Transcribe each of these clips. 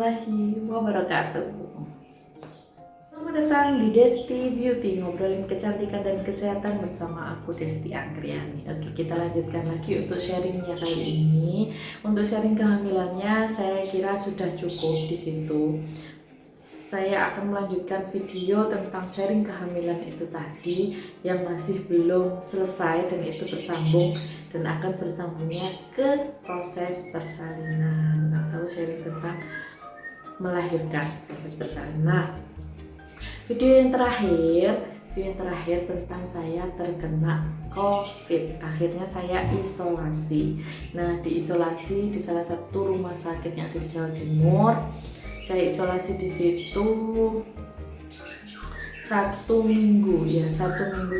warahmatullahi wabarakatuh. Selamat datang di Desti Beauty, ngobrolin kecantikan dan kesehatan bersama aku Desti Anggriani. Oke, kita lanjutkan lagi untuk sharingnya kali ini. Untuk sharing kehamilannya saya kira sudah cukup di situ. Saya akan melanjutkan video tentang sharing kehamilan itu tadi yang masih belum selesai dan itu bersambung dan akan bersambungnya ke proses persalinan atau sharing tentang melahirkan, proses persalinan. Nah, video yang terakhir tentang saya terkena COVID. Akhirnya saya isolasi. Nah, diisolasi di salah satu rumah sakit yang ada di Jawa Timur. Saya isolasi di situ 1 minggu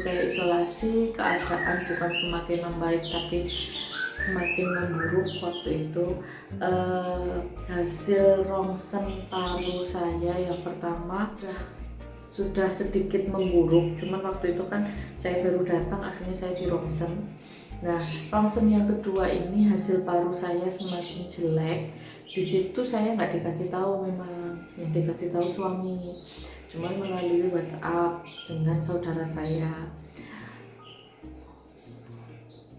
saya isolasi. Keadaan bukan semakin membaik tapi semakin memburuk. Waktu itu hasil rongsen paru saya yang pertama sudah sedikit memburuk, cuman waktu itu kan saya baru datang, akhirnya saya di rongsen. Nah, rongsen yang kedua ini hasil paru saya semakin jelek. Di situ saya nggak dikasih tahu, memang yang dikasih tahu suami, cuman melalui WhatsApp dengan saudara saya.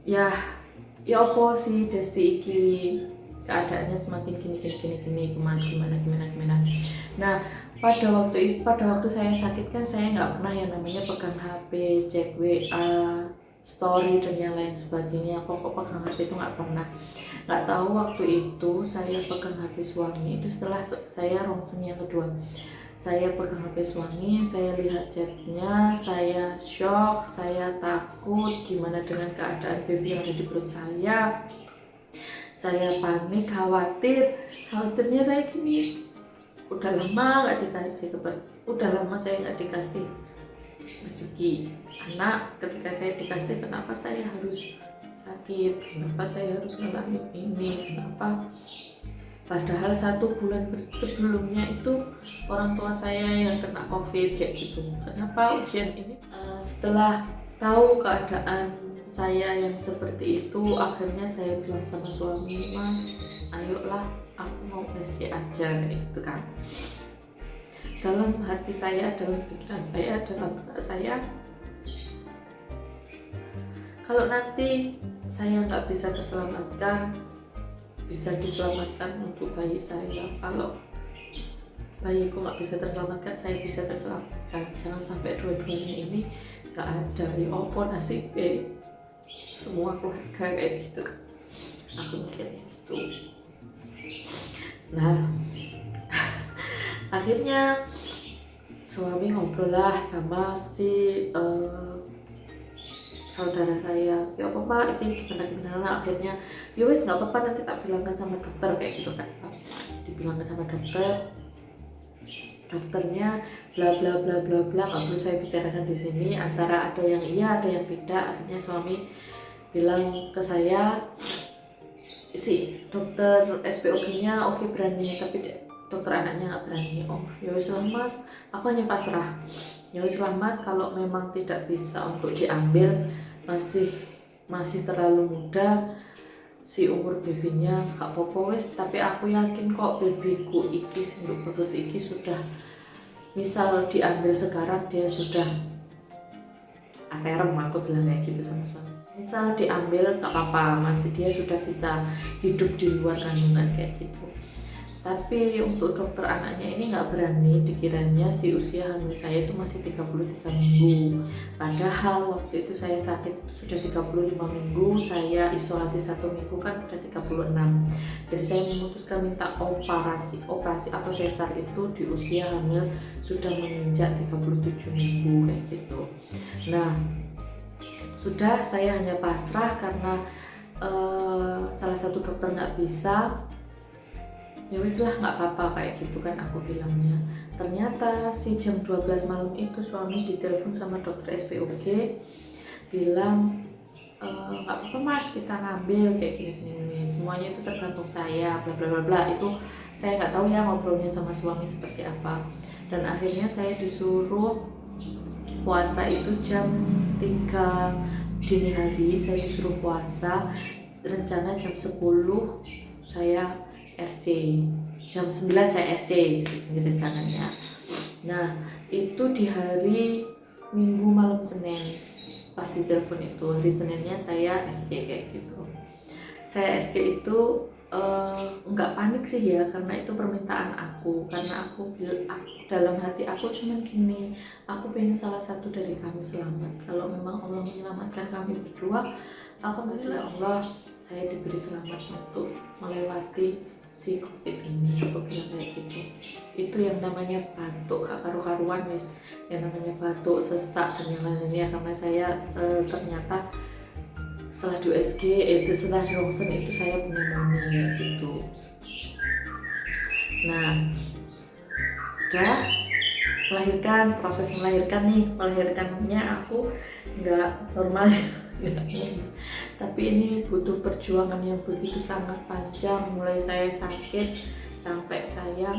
Ya apa sih Desti iki keadaannya semakin gini gimana. Nah, pada waktu saya sakit kan saya nggak pernah yang namanya pegang HP, cek WA, story dan yang lain sebagainya. Pokok pegang HP itu nggak pernah. Nggak tahu waktu itu saya pegang HP suami itu setelah saya rongsen yang kedua. Saya pegang HP suami, saya lihat chatnya, saya shock, saya takut gimana dengan keadaan baby yang ada di perut saya. Saya panik, khawatirnya saya gini, udah lama saya nggak dikasih rezeki anak. Ketika saya dikasih, kenapa saya harus sakit, kenapa saya harus ngalamin ini, kenapa padahal 1 bulan sebelumnya itu orang tua saya yang kena COVID kayak gitu. Kenapa ujian ini? Setelah tahu keadaan saya yang seperti itu, akhirnya saya bilang sama suami, Mas, ayolah aku mau SC aja gitu kan. Dalam hati saya, dalam pikiran saya, dalam benak saya, kalau nanti saya nggak bisa terselamatkan, bisa diselamatkan untuk bayi saya. Kalau bayiku nggak bisa terselamatkan, saya bisa terselamatkan. Jangan sampai dua-duanya ini nggak ada. Ya opo nasib semua keluarga kayak gitu. Aku mikirnya gitu. Nah, akhirnya suami ngobrol lah sama si saudara saya. Ya apa Pak, ini gimana. Akhirnya ya wes nggak apa-apa, nanti tak bilangkan sama dokter kayak gitu kan. Dibilangkan sama dokternya bla bla bla bla bla, nggak perlu saya bicarakan di sini. Antara ada yang iya, ada yang tidak. Akhirnya suami bilang ke saya, si dokter SPOG-nya oke berani, tapi dokter anaknya nggak berani. Oh ya wis lah Mas, aku hanya pasrah. Ya wis lah Mas, kalau memang tidak bisa untuk diambil, masih terlalu muda, si umur babynya gak apa-apa wis, tapi aku yakin kok babyku iki sinduk perut iki sudah, misal diambil sekarang dia sudah aterem, aku bilang kayak gitu sama suami. Misal diambil gak apa-apa, dia sudah bisa hidup di luar kandungan kayak gitu. Tapi untuk dokter anaknya ini nggak berani, dikiranya si usia hamil saya itu masih 33 minggu. Padahal waktu itu saya sakit itu sudah 35 minggu, saya isolasi 1 minggu kan udah 36. Jadi saya memutuskan minta operasi atau sesar itu di usia hamil sudah menginjak 37 minggu kayak gitu. Nah, sudah, saya hanya pasrah karena salah satu dokter nggak bisa. Ya wis lah nggak apa-apa kayak gitu kan aku bilangnya. Ternyata si jam 12 malam itu suami ditelepon sama dokter SPOG bilang nggak apa-apa Mas, kita ngambil kayak gini, semuanya itu tergantung saya, bla bla bla bla. Itu saya nggak tahu ya ngobrolnya sama suami seperti apa. Dan akhirnya saya disuruh puasa itu jam 3 dini hari, saya disuruh puasa. Rencana jam 10 saya SC. jam 9 saya SC ini rencananya. Nah itu di hari Minggu malam Senin, pas di telepon itu hari Seninnya saya SC kayak gitu. Saya SC itu nggak panik sih ya, karena itu permintaan aku, karena aku dalam hati aku cuman gini, aku pengen salah satu dari kami selamat. Kalau memang Allah menyelamatkan kami berdua, alhamdulillah Allah, saya diberi selamat untuk melewati si COVID ini. Aku bilang kayak gitu. Itu yang namanya batuk gak karu-karuan wis, yang namanya batuk, sesak dan yang lainnya, karena saya ternyata setelah di USG setelah di ronsen itu saya pneumonia gitu. Nah udah melahirkan, proses melahirkan nih, melahirkannya aku nggak normal tapi ini butuh perjuangan yang begitu sangat panjang, mulai saya sakit sampai saya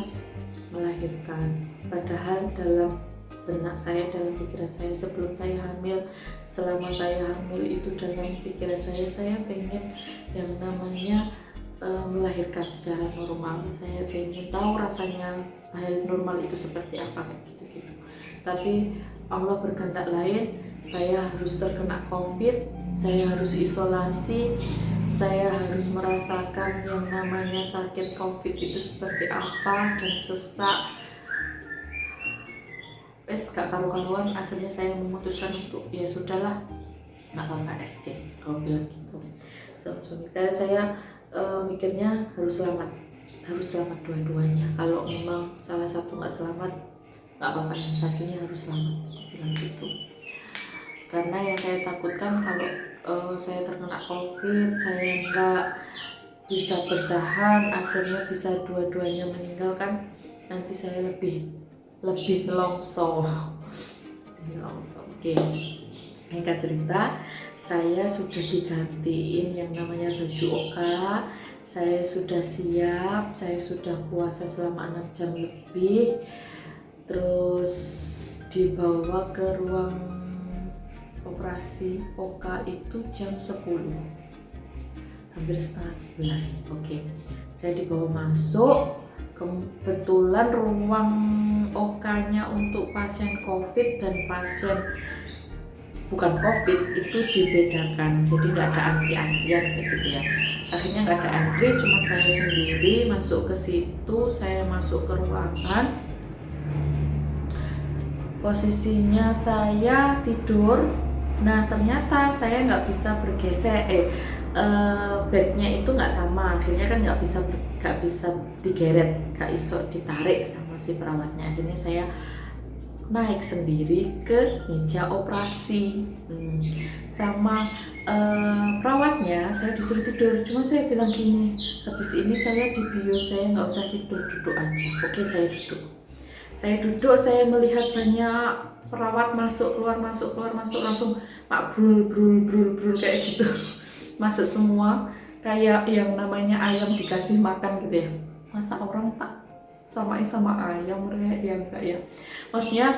melahirkan. Padahal dalam benak saya, dalam pikiran saya sebelum saya hamil, selama saya hamil itu dalam pikiran saya pengen yang namanya melahirkan secara normal. Saya pengen tahu rasanya hal normal itu seperti apa gitu. Tapi Allah berkehendak lain, saya harus terkena COVID, saya harus isolasi, saya harus merasakan yang namanya sakit COVID itu seperti apa dan sesak. Gak karu-karuan, akhirnya saya memutuskan untuk ya sudahlah, nggak apa-apa SC, kalau bilang gitu. Karena saya mikirnya harus selamat dua-duanya. Kalau memang salah satu nggak selamat, nggak apa-apa, yang satunya harus selamat, bilang gitu. Karena yang saya takutkan kalau saya terkena COVID, saya nggak bisa bertahan, akhirnya bisa dua-duanya meninggal kan, nanti saya lebih longso. Oke, singkat cerita, saya sudah digantiin yang namanya baju oka, saya sudah siap, saya sudah puasa selama 6 jam lebih, terus dibawa ke ruang operasi oka itu jam 10, hampir setengah 11. Oke, saya dibawa masuk. Kebetulan ruang OK-nya untuk pasien COVID dan pasien bukan COVID itu dibedakan, jadi nggak ada antrian gitu ya. Akhirnya nggak ada antri, cuma saya sendiri masuk ke situ. Saya masuk ke ruangan, posisinya saya tidur. Nah ternyata saya nggak bisa bergeser, bednya itu nggak sama, akhirnya kan nggak bisa digeret, nggak iso ditarik sama si perawatnya. Akhirnya saya naik sendiri ke meja operasi, sama perawatnya saya disuruh tidur. Cuma saya bilang gini, habis ini saya di bios, saya nggak usah tidur, duduk aja. Oke, saya duduk, saya melihat banyak perawat masuk keluar langsung pak brul kayak gitu masuk semua, kayak yang namanya ayam dikasih makan gitu ya. Masa orang tak samain sama ayam ya enggak ya, maksudnya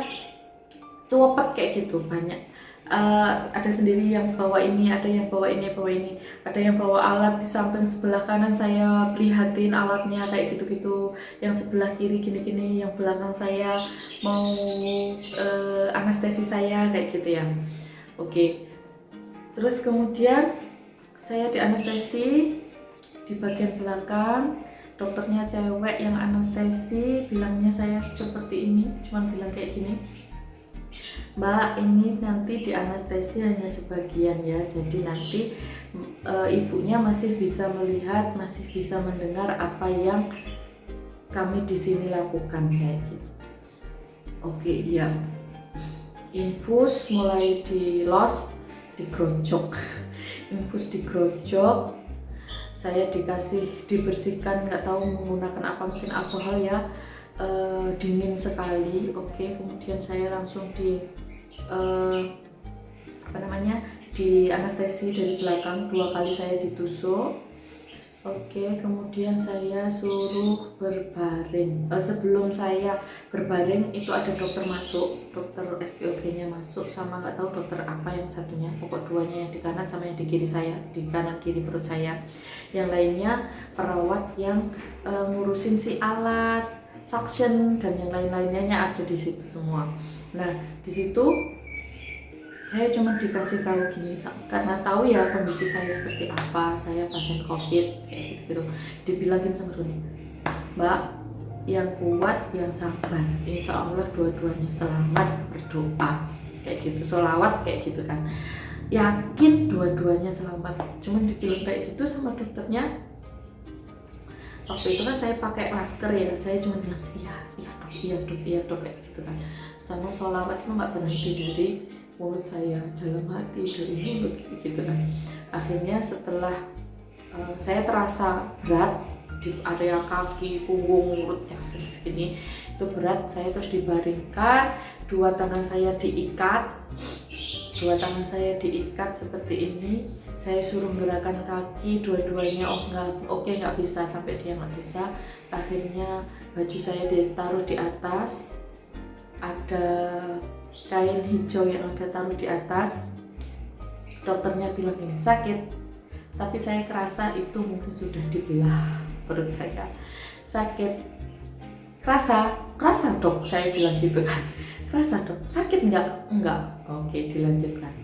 cepet kayak gitu. Banyak ada sendiri yang bawa ini, ada yang bawa ini, ada yang bawa alat di samping sebelah kanan, saya lihatin alatnya kayak gitu, yang sebelah kiri gini, yang belakang saya mau anestesi saya kayak gitu ya. Oke, terus kemudian saya di anestesi di bagian belakang, dokternya cewek yang anestesi, bilangnya saya seperti ini, cuman bilang kayak gini, Mbak, ini nanti di anestesi hanya sebagian ya, jadi nanti ibunya masih bisa melihat, masih bisa mendengar apa yang kami di sini lakukan kayak gitu. Oke, iya. Infus mulai digrojok, infus digrojok, saya dibersihkan, nggak tahu menggunakan apa, mungkin alkohol ya. Dingin sekali. Oke, kemudian saya langsung di anestesi dari belakang, 2 kali saya ditusuk. Oke, kemudian saya suruh berbaring. Sebelum saya berbaring itu ada dokter masuk, dokter SPOG-nya masuk, sama nggak tahu dokter apa yang satunya, pokok duanya yang di kanan sama yang di kiri saya, di kanan kiri perut saya. Yang lainnya perawat yang ngurusin si alat, suction dan yang lain-lainnya ada di situ semua. Nah, di situ saya cuma dikasih tahu gini, karena tahu ya kondisi saya seperti apa, saya pasien COVID kayak gitu, dibilangin sama Roni, Mbak, yang kuat, yang sabar, insya Allah dua-duanya selamat, berdoa kayak gitu, sholawat kayak gitu kan, yakin dua-duanya selamat. Cuma dibilang kayak gitu sama dokternya. Waktu itu kan saya pakai masker ya, saya cuma bilang iya dok, iya dok kayak gitu kan, sama sholawat itu nggak berhenti dari mulut saya, dalam hati, dari mulut gitu kan. Akhirnya setelah saya terasa berat di area kaki, punggung, mulut yang segini itu berat, saya terus dibaringkan, dua tangan saya diikat seperti ini. Saya suruh gerakan kaki dua-duanya, nggak bisa, sampai dia nggak bisa. Akhirnya baju saya ditaruh di atas, ada kain hijau yang ada taruh di atas. Dokternya bilang ini sakit, tapi saya kerasa itu mungkin sudah dibelah perut saya. Sakit, kerasa dok, saya bilang gitu kan. Kerasa dok, sakit enggak, oke dilanjutkan.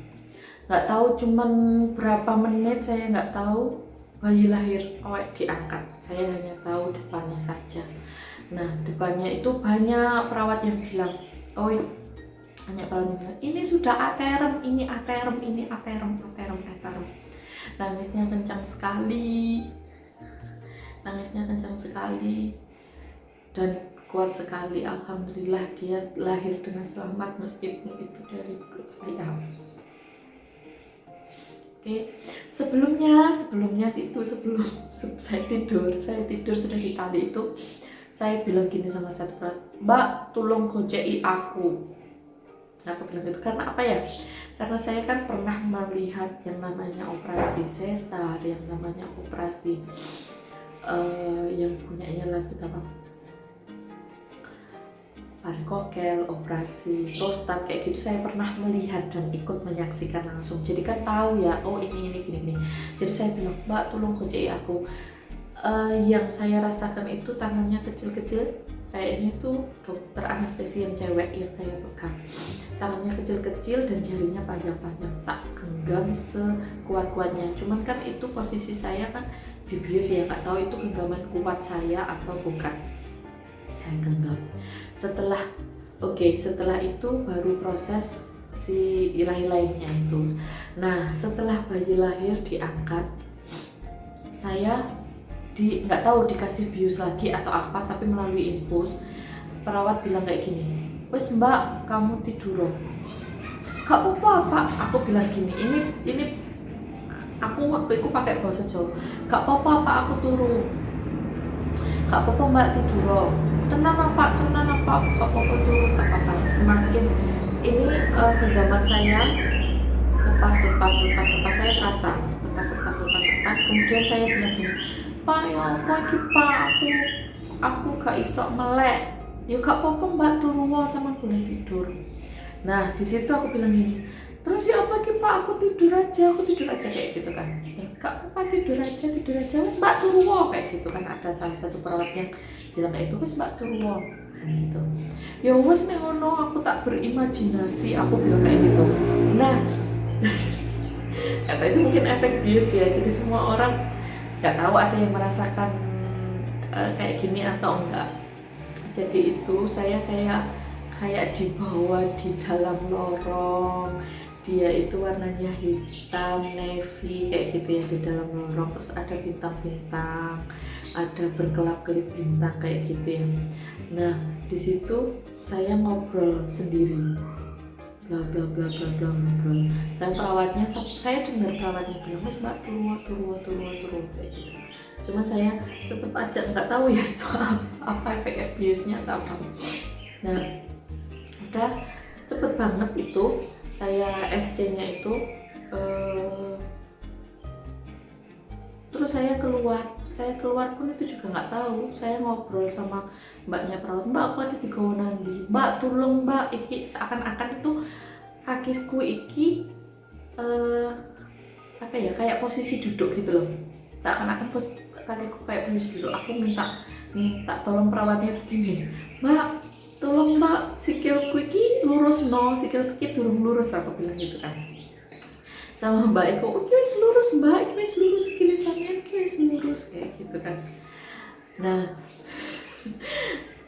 Nggak tahu cuman berapa menit, saya nggak tahu bayi lahir, diangkat. Saya hanya tahu depannya saja. Nah, depannya itu banyak perawat yang bilang, banyak perawat yang bilang, ini sudah aterem, ini aterem. Nangisnya kencang sekali dan kuat sekali. Alhamdulillah dia lahir dengan selamat meskipun itu dari perut saya. Oke, sebelumnya itu sebelum saya tidur sudah di tali itu, saya bilang gini sama satu perawat, Mbak, tolong gojeki aku. Aku bilang gitu karena apa ya? Karena saya kan pernah melihat yang namanya operasi sesar, yang namanya operasi yang punyanya lagi apa? Varikokel, operasi prostat kayak gitu, saya pernah melihat dan ikut menyaksikan langsung. Jadi kan tahu ya, ini gini. Jadi saya bilang, Mbak, tolong gojeki aku. Yang saya rasakan itu tangannya kecil-kecil, kayaknya itu dokter anestesi yang cewek yang saya pegang. Tangannya kecil-kecil dan jarinya panjang-panjang, tak genggam sekuat-kuatnya. Cuman kan itu posisi saya kan dibius ya, nggak tahu itu genggaman kuat saya atau bukan. Saya genggam. Setelah itu baru proses si lain-lainnya itu. Nah, setelah bayi lahir diangkat, saya nggak tahu dikasih bius lagi atau apa, tapi melalui infus perawat bilang kayak gini, wes Mbak, kamu tidur. Gak apa-apa, aku bilang gini, ini aku waktu itu pakai bahasa Jawa, gak apa-apa aku turu, gak apa-apa Mbak tidur, tenang apa, gak apa-apa turu, gak apa-apa. Semakin ini genggaman saya lepas, saya terasa lepas, kemudian saya bilang gini, Pak, ya apa iki Pak, aku gak iso melek. Ya gak apa-apa Mbak, turu sama boleh tidur. Nah, di situ aku bilang gini, terus ya apa iki Pak, aku tidur aja kayak gitu kan. Gak apa-apa, tidur aja, wes Mbak turu kayak gitu kan. Ada salah satu perawat yang bilang kayak itu, wes Mbak turu gitu. Ya wes nek ngono, aku tak berimajinasi, aku bilang kayak gitu. Nah, kata itu mungkin efek bius ya, jadi semua orang nggak tahu ada yang merasakan kayak gini atau enggak. Jadi itu saya kayak dibawa di dalam lorong, dia itu warnanya hitam navy kayak gitu ya, di dalam lorong, terus ada bintang-bintang, ada berkelap-kelip bintang kayak gitu ya. Nah, di situ saya ngobrol sendiri, bla bla bla ngobrol. Saya dengar perawatnya bilang, Mas Mbak turu kayak gitu. Cuma saya tetap aja nggak tahu ya itu apa efek abuse-nya atau apa. Nah, udah cepet banget itu saya SC-nya itu, terus saya keluar saya keluar pun itu juga nggak tahu. Saya ngobrol sama mbaknya perawat, mbak aku ada di Gowonandi, mbak tolong mbak, iki seakan-akan itu kakiku iki apa ya, kayak posisi duduk gitu loh, seakan-akan kakiku kayak posisi duduk. Aku minta tolong perawatnya begini, mbak tolong mbak sikilku iki lurus no, sikilku iki durung lurus, aku bilang gitu kan sama mbak Eko. Oke lurus mbak, ini lurus gini sampean lurus kayak gitu kan. Nah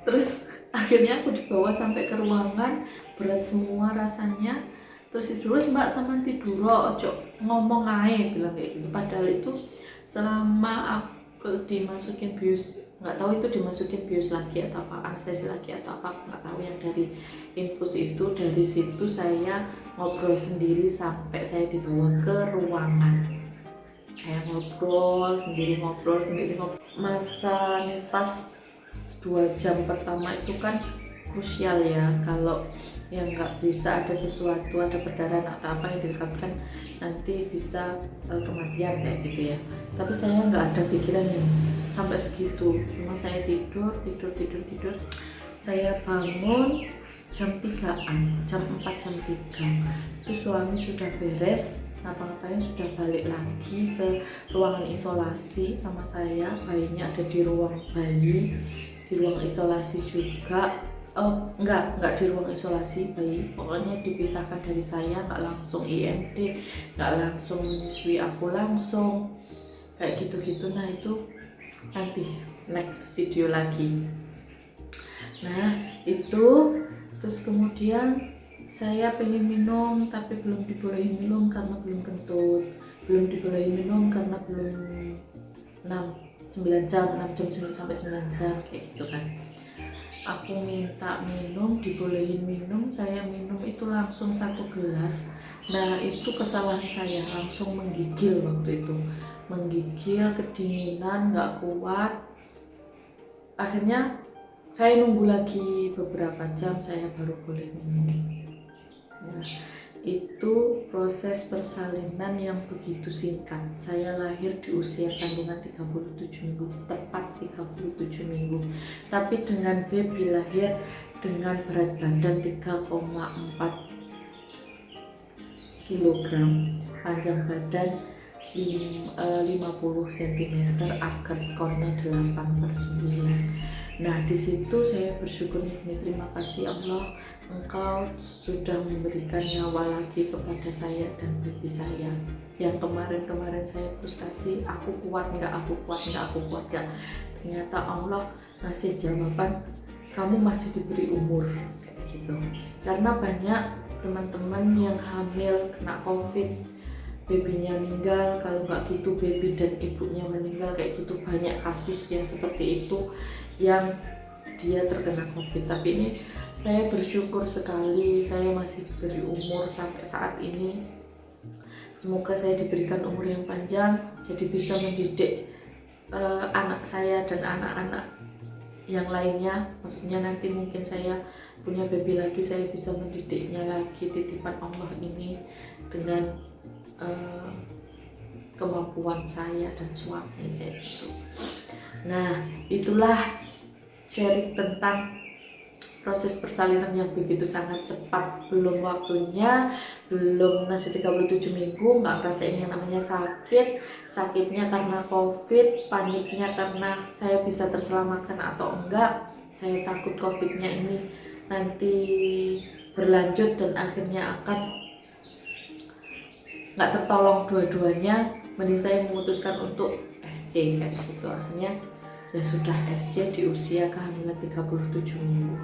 terus akhirnya aku dibawa sampai ke ruangan, berat semua rasanya. Terus terus mbak sama tidur ojo ngomong aja, bilang kayak gitu. Padahal itu selama aku dimasukin bius, nggak tahu itu dimasukin bius lagi atau apa, anestesi lagi atau apa, nggak tahu. Yang dari infus itu, dari situ saya ngobrol sendiri sampai saya dibawa ke ruangan. Saya ngobrol sendiri. Masa nifas 2 jam pertama itu kan krusial ya. Kalau yang nggak bisa ada sesuatu, ada perdarahan atau apa yang dilekatkan, nanti bisa kematian kayak gitu ya. Tapi saya nggak ada pikiran yang sampai segitu. Cuma saya tidur. Saya bangun jam 3-an, jam 4, jam 3 itu suami sudah beres ngapa-ngapain, sudah balik lagi ke ruangan isolasi sama saya. Bayinya ada di ruang bayi, di ruang isolasi juga. Oh enggak di ruang isolasi bayi, pokoknya dipisahkan dari saya, nggak langsung IMD, nggak langsung menyusui aku langsung kayak gitu-gitu. Nah itu nanti next video lagi. Nah itu terus kemudian saya pengen minum tapi belum dibolehin minum karena belum kentut, belum dibolehin minum karena belum 9 jam sampai 9 jam kayak gitu kan. Aku minta minum, dibolehin minum, saya minum itu langsung 1 gelas. Nah itu kesalahan saya, langsung menggigil waktu itu, kedinginan, nggak kuat. Akhirnya saya nunggu lagi beberapa jam, saya baru boleh minum. Nah, itu proses persalinan yang begitu singkat. Saya lahir di usia kandungan 37 minggu, tepat 37 minggu. Tapi dengan baby lahir dengan berat badan 3,4 kg, panjang badan 50 cm, agar skornya 8/9. Nah di situ saya bersyukur nih, terima kasih Allah, Engkau sudah memberikan nyawa lagi kepada saya dan baby saya. Yang kemarin saya frustasi, aku kuat nggak. Ternyata Allah ngasih jawaban, kamu masih diberi umur kayak gitu. Karena banyak teman-teman yang hamil kena COVID, babynya meninggal, kalau nggak gitu baby dan ibunya meninggal kayak gitu. Banyak kasus yang seperti itu yang dia terkena COVID. Tapi ini saya bersyukur sekali, saya masih diberi umur sampai saat ini. Semoga saya diberikan umur yang panjang, jadi bisa mendidik anak saya dan anak-anak yang lainnya. Maksudnya nanti mungkin saya punya baby lagi, saya bisa mendidiknya lagi, titipan Allah ini dengan kemampuan saya dan suami kayak gitu. Nah itulah sharing tentang proses persalinan yang begitu sangat cepat. Belum waktunya, belum masih 37 minggu, nggak ngerasain yang namanya sakit. Sakitnya karena COVID, paniknya karena saya bisa terselamatkan atau enggak. Saya takut COVID-nya ini nanti berlanjut dan akhirnya akan nggak tertolong dua-duanya. Mending saya memutuskan untuk SC kayak gitu. Akhirnya ya sudah SC di usia kehamilan 37 minggu.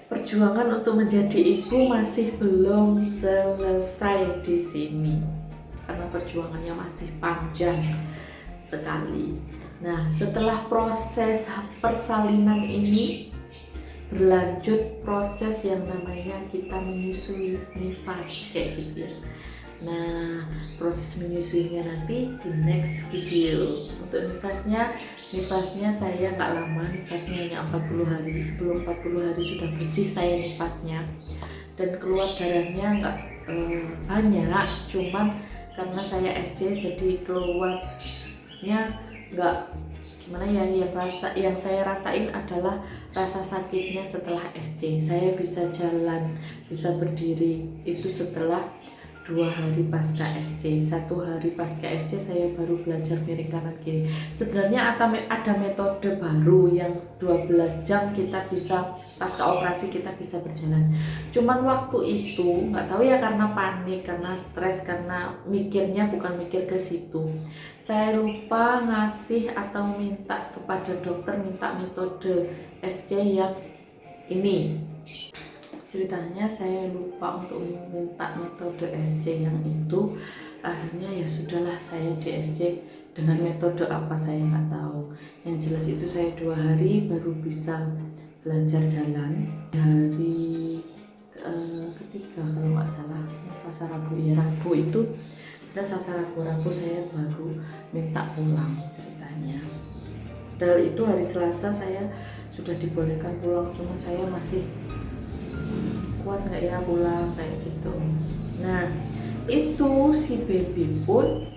Perjuangan untuk menjadi ibu masih belum selesai di sini, karena perjuangannya masih panjang sekali. Nah, setelah proses persalinan ini berlanjut proses yang namanya kita menyusui nifas kayak gitu ya. Nah, proses menyusuinya nanti di next video. Untuk nifasnya saya nggak lama, nifasnya hanya 40 hari. Sebelum 40 hari sudah bersih saya nifasnya, dan keluar darahnya nggak banyak, cuman karena saya SC jadi keluarnya nggak gimana ya, yang saya rasain adalah rasa sakitnya setelah SC. Saya bisa jalan, bisa berdiri itu setelah 2 hari pasca SC. 1 hari pasca SC saya baru belajar miring kanan kiri. Sebenarnya ada metode baru yang 12 jam kita bisa pasca operasi kita bisa berjalan. Cuman waktu itu nggak tahu ya, karena panik, karena stres, karena mikirnya bukan mikir ke situ. Saya lupa ngasih atau minta kepada dokter minta metode SC yang ini. Ceritanya saya lupa untuk meminta metode SC yang itu. Akhirnya ya sudahlah, saya di SC dengan metode apa saya nggak tahu. Yang jelas itu saya 2 hari baru bisa belajar jalan. Hari ketiga kalau nggak salah, Selasa Rabu ya, Rabu itu dan Selasa Rabu saya baru minta pulang ceritanya. Padahal itu hari Selasa saya sudah dibolehkan pulang, cuma saya masih kuat nggak ya pulang kayak gitu. Nah itu si baby pun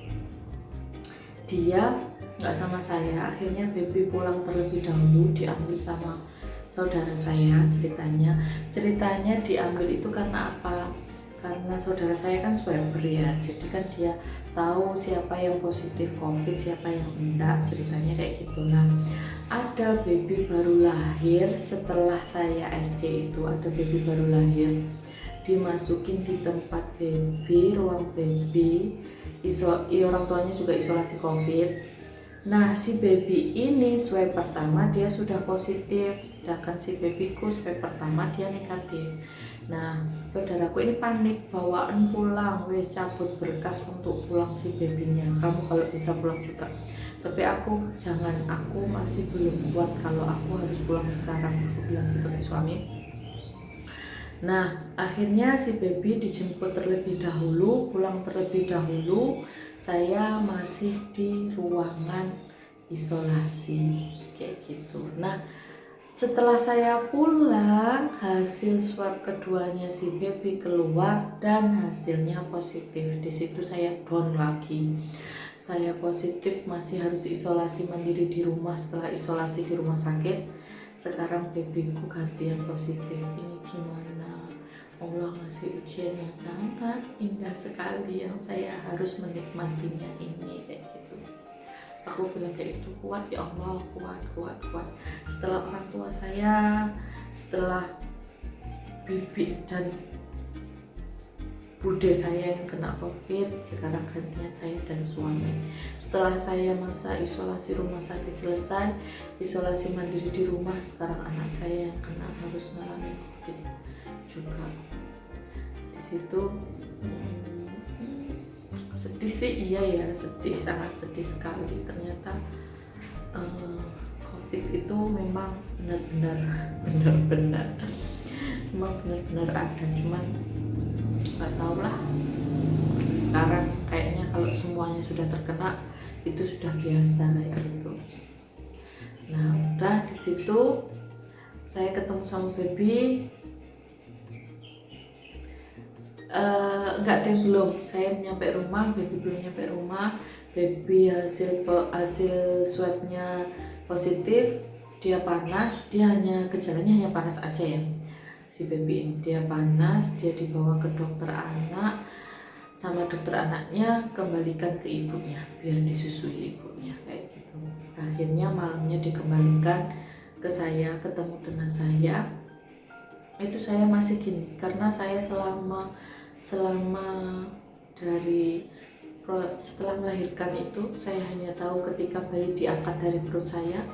dia nggak sama saya, akhirnya baby pulang terlebih dahulu, diambil sama saudara saya. Ceritanya diambil itu karena apa? Karena saudara saya kan swiper ya, jadi kan dia tahu siapa yang positif COVID, siapa yang enggak, ceritanya kayak gitu. Nah ada baby baru lahir setelah saya SC itu, ada baby baru lahir, dimasukin di tempat baby, ruang baby, orang tuanya juga isolasi COVID. Nah si baby ini swab pertama dia sudah positif, sedangkan si babyku swab pertama dia negatif. Nah saudaraku ini panik, bawaan pulang, wes cabut berkas untuk pulang si babynya, kamu kalau bisa pulang juga. Tapi aku jangan, aku masih belum kuat kalau aku harus pulang sekarang, aku bilang gitu ke suami. Nah akhirnya si baby dijemput terlebih dahulu, pulang terlebih dahulu, saya masih di ruangan isolasi kayak gitu. Nah setelah saya pulang, hasil swab keduanya si baby keluar dan hasilnya positif. Di situ saya down lagi. Saya positif, masih harus isolasi mandiri di rumah setelah isolasi di rumah sakit. Sekarang babyku ganti yang positif. Ini gimana? Allah ngasih ujian yang sangat indah sekali yang saya harus menikmatinya ini kayak gitu. Aku bilang kayak itu, kuat ya Allah, kuat. Setelah orang tua saya, setelah bibi dan bude saya yang kena COVID, sekarang gantian saya dan suami. Setelah saya masa isolasi rumah sakit selesai, isolasi mandiri di rumah, sekarang anak saya yang kena harus mengalami COVID juga. Di situ sedih sih, iya ya, sedih, sangat sedih sekali. Ternyata COVID itu memang benar-benar ada, cuman nggak tahu lah. Sekarang kayaknya kalau semuanya sudah terkena itu sudah biasa kayak gitu. Nah udah di situ saya ketemu sama baby. Enggak deh, belum. Saya nyampe rumah, baby belum nyampe rumah. Baby hasil swabnya positif, dia panas, dia gejalanya hanya panas aja ya. Si baby ini dia panas, dia dibawa ke dokter anak, sama dokter anaknya kembalikan ke ibunya biar disusui ibunya kayak gitu. Akhirnya malamnya dikembalikan ke saya, ketemu dengan saya. Itu saya masih gini, karena saya selama dari setelah melahirkan itu saya hanya tahu ketika bayi diangkat dari perut saya.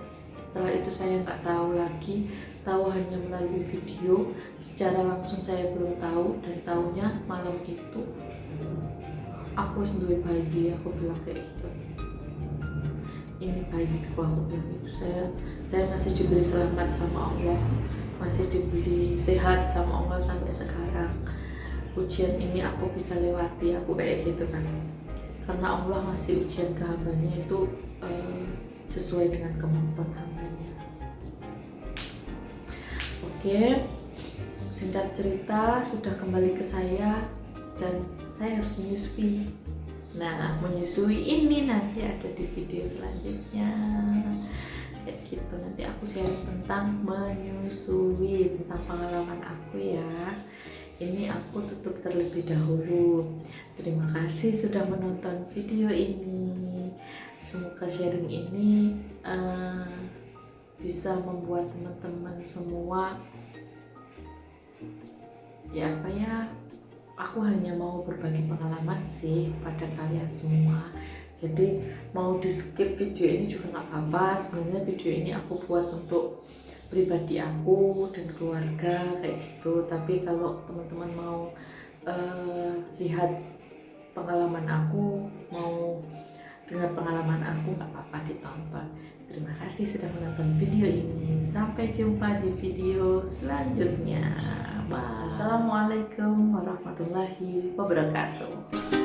Setelah itu saya nggak tahu lagi, tahu hanya melalui video, secara langsung saya belum tahu. Dan tahunya malam itu aku sendiri bayi, aku bilang kayak gitu, ini bayiku, aku bilang itu. Saya masih diberi selamat sama Allah, masih diberi sehat sama Allah sampai sekarang. Ujian ini aku bisa lewati, aku kayak gitu kan, karena Allah ngasih ujian ke hambanya itu sesuai dengan kemampuan hambanya. Oke, singkat cerita sudah kembali ke saya dan saya harus menyusui Nah, menyusui ini nanti ada di video selanjutnya kayak gitu. Nanti aku sharing tentang menyusui, tentang pengalaman aku ya. Ini aku tutup terlebih dahulu. Terima kasih sudah menonton video ini. Semoga sharing ini bisa membuat teman-teman semua ya apa ya, aku hanya mau berbagi pengalaman sih pada kalian semua. Jadi mau di skip video ini juga nggak apa-apa. Sebenarnya video ini aku buat untuk pribadi aku dan keluarga kayak gitu. Tapi kalau teman-teman mau lihat pengalaman aku, mau dengar pengalaman aku, nggak apa-apa, ditonton. Terima kasih sudah menonton video ini. Sampai jumpa di video selanjutnya. Bye. Assalamualaikum warahmatullahi wabarakatuh.